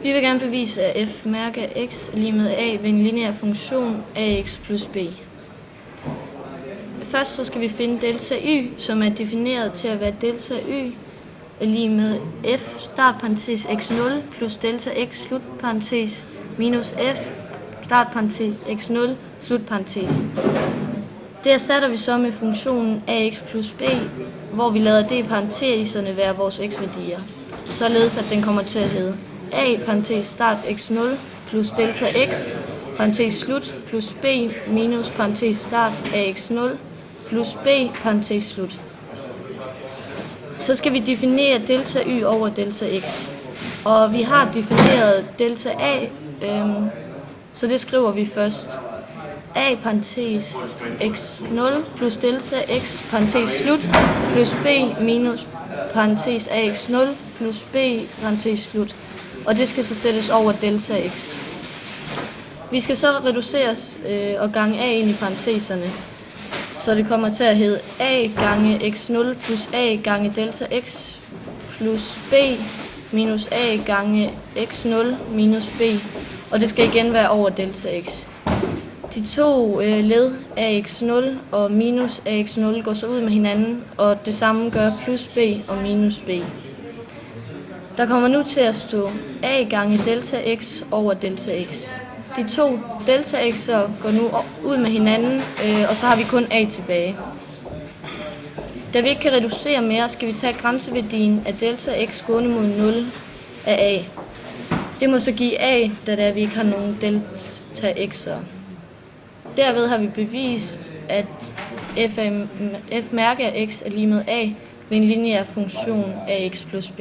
Vi vil gerne bevise, at f mærke af x er lige med a ved en lineær funktion ax plus b. Først så skal vi finde delta y, som er defineret til at være delta y er lige med f startparentes x0 plus delta x slutparentes minus f startparentes x0 slutparentes. Det erstatter vi så med funktionen ax plus b, hvor vi lader d parenteserne være vores x-værdier, således at den kommer til at hedde a parentes start x0 plus delta x parentes slut plus b minus parentes start af x0 plus b parentes slut. Så skal vi definere delta y over delta x, og vi har defineret delta a, så det skriver vi først. A parentes x0 plus delta x parentes slut plus b minus parentes ax0 plus b parentes slut. Og det skal så sættes over delta x. Vi skal så reduceres og gange a ind i parenteserne, så det kommer til at hedde a gange x0 plus a gange delta x plus b minus a gange x0 minus b, og det skal igen være over delta x. De to led ax0 og minus ax0 går så ud med hinanden, og det samme gør plus b og minus b. Der kommer nu til at stå a gange delta x over delta x. De to delta x'er går nu ud med hinanden, og så har vi kun a tilbage. Da vi ikke kan reducere mere, skal vi tage grænseværdien af delta x gående mod 0 af a. Det må så give a, da vi ikke har nogen delta x'er. Derved har vi bevist, at f mærke af x er lige med a ved en lineær funktion af x plus b.